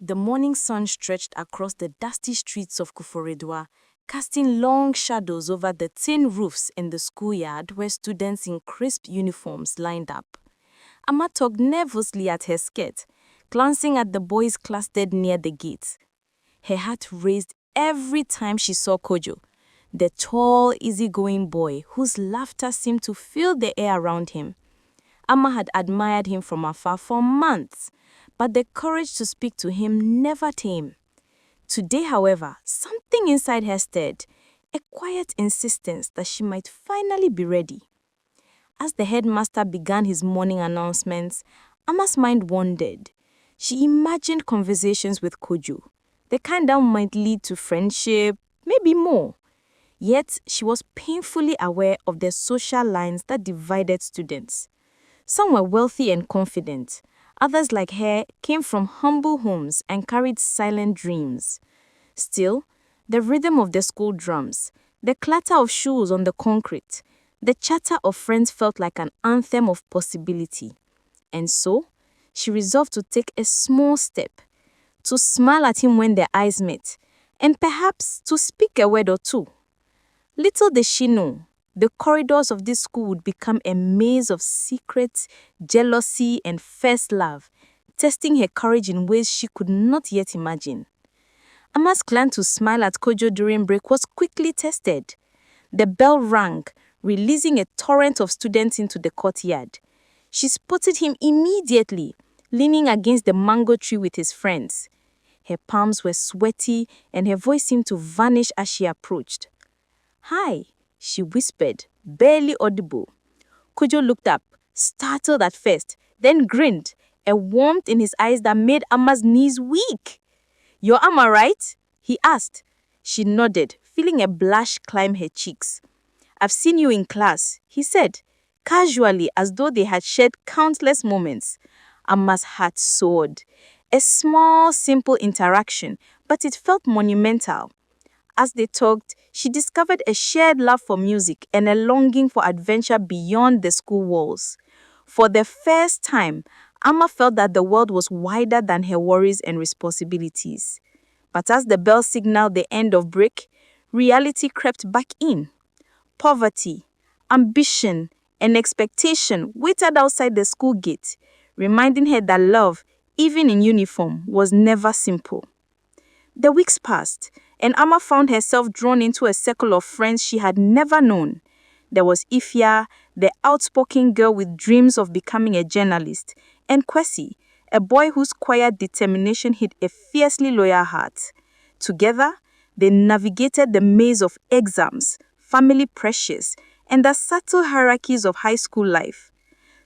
The morning sun stretched across the dusty streets of Kuforedua, casting long shadows over the tin roofs in the schoolyard where students in crisp uniforms lined up. Amma tugged nervously at her skirt, glancing at the boys clustered near the gate. Her heart raced every time she saw Kojo, the tall, easygoing boy whose laughter seemed to fill the air around him. Amma had admired him from afar for months, but the courage to speak to him never came. Today, however, something inside her stirred, a quiet insistence that she might finally be ready. As the headmaster began his morning announcements, Amma's mind wandered. She imagined conversations with Kojo, the kind that might lead to friendship, maybe more. Yet, she was painfully aware of the social lines that divided students. Some were wealthy and confident. Others, like her, came from humble homes and carried silent dreams. Still, the rhythm of the school drums, the clatter of shoes on the concrete, the chatter of friends felt like an anthem of possibility. And so, she resolved to take a small step, to smile at him when their eyes met, and perhaps to speak a word or two. Little did she know, the corridors of this school would become a maze of secrets, jealousy, and first love, testing her courage in ways she could not yet imagine. Amma's plan to smile at Kojo during break was quickly tested. The bell rang, releasing a torrent of students into the courtyard. She spotted him immediately, leaning against the mango tree with his friends. Her palms were sweaty and her voice seemed to vanish as she approached. "Hi," she whispered, barely audible. Kojo looked up, startled at first, then grinned, a warmth in his eyes that made Amma's knees weak. "You're Amma, right?" he asked. She nodded, feeling a blush climb her cheeks. "I've seen you in class," he said, casually as though they had shared countless moments. Amma's heart soared. A small, simple interaction, but it felt monumental. As they talked, she discovered a shared love for music and a longing for adventure beyond the school walls. For the first time, Amma felt that the world was wider than her worries and responsibilities. But as the bell signaled the end of break, reality crept back in. Poverty, ambition, and expectation waited outside the school gate, reminding her that love, even in uniform, was never simple. The weeks passed, and Amma found herself drawn into a circle of friends she had never known. There was Ifya, the outspoken girl with dreams of becoming a journalist, and Kwesi, a boy whose quiet determination hid a fiercely loyal heart. Together, they navigated the maze of exams, family pressures, and the subtle hierarchies of high school life.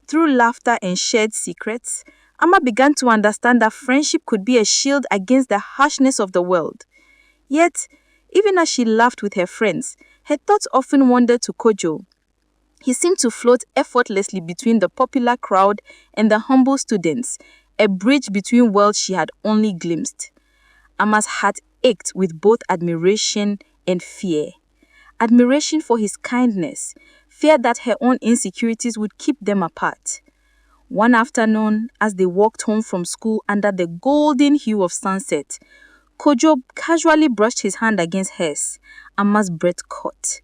Through laughter and shared secrets, Amma began to understand that friendship could be a shield against the harshness of the world. Yet, even as she laughed with her friends, her thoughts often wandered to Kojo. He seemed to float effortlessly between the popular crowd and the humble students, a bridge between worlds she had only glimpsed. Amma's heart ached with both admiration and fear. Admiration for his kindness, fear that her own insecurities would keep them apart. One afternoon, as they walked home from school under the golden hue of sunset, Kojo casually brushed his hand against hers. Amma's breath caught.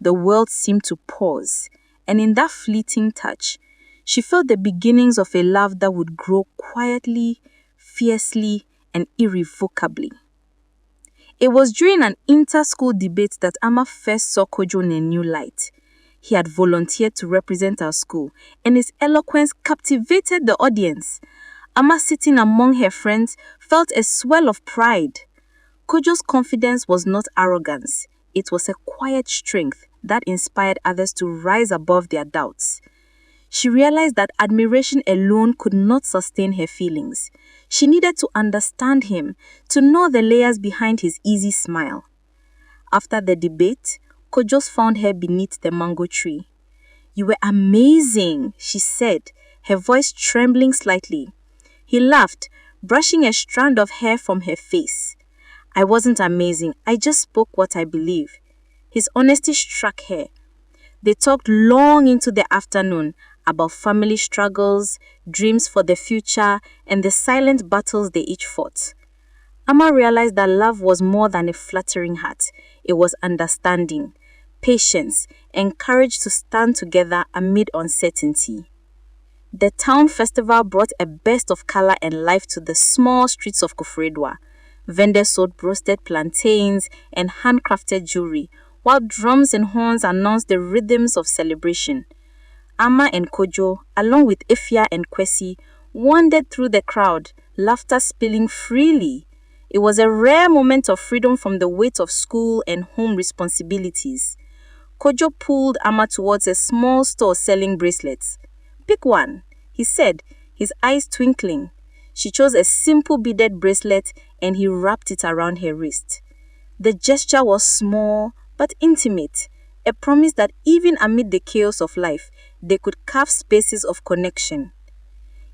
The world seemed to pause, and in that fleeting touch, she felt the beginnings of a love that would grow quietly, fiercely, and irrevocably. It was during an inter-school debate that Amma first saw Kojo in a new light. He had volunteered to represent our school, and his eloquence captivated the audience. Amma, sitting among her friends, felt a swell of pride. Kojo's confidence was not arrogance. It was a quiet strength that inspired others to rise above their doubts. She realized that admiration alone could not sustain her feelings. She needed to understand him, to know the layers behind his easy smile. After the debate, Kojo found her beneath the mango tree. "You were amazing," she said, her voice trembling slightly. He laughed, brushing a strand of hair from her face. "I wasn't amazing, I just spoke what I believe." His honesty struck her. They talked long into the afternoon about family struggles, dreams for the future, and the silent battles they each fought. Amma realized that love was more than a flattering heart. It was understanding, patience, and courage to stand together amid uncertainty. The town festival brought a burst of color and life to the small streets of Koforidua. Vendors sold roasted plantains and handcrafted jewelry, while drums and horns announced the rhythms of celebration. Amma and Kojo, along with Ifya and Kwesi, wandered through the crowd, laughter spilling freely. It was a rare moment of freedom from the weight of school and home responsibilities. Kojo pulled Amma towards a small store selling bracelets. "Pick one," he said, his eyes twinkling. She chose a simple beaded bracelet and he wrapped it around her wrist. The gesture was small but intimate, a promise that even amid the chaos of life, they could carve spaces of connection.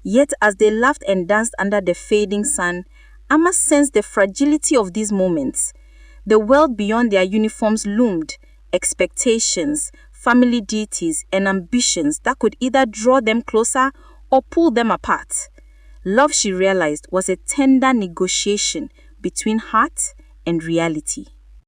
Yet as they laughed and danced under the fading sun, Amma sensed the fragility of these moments. The world beyond their uniforms loomed, expectations, family duties, and ambitions that could either draw them closer or pull them apart. Love, she realized, was a tender negotiation between heart and reality.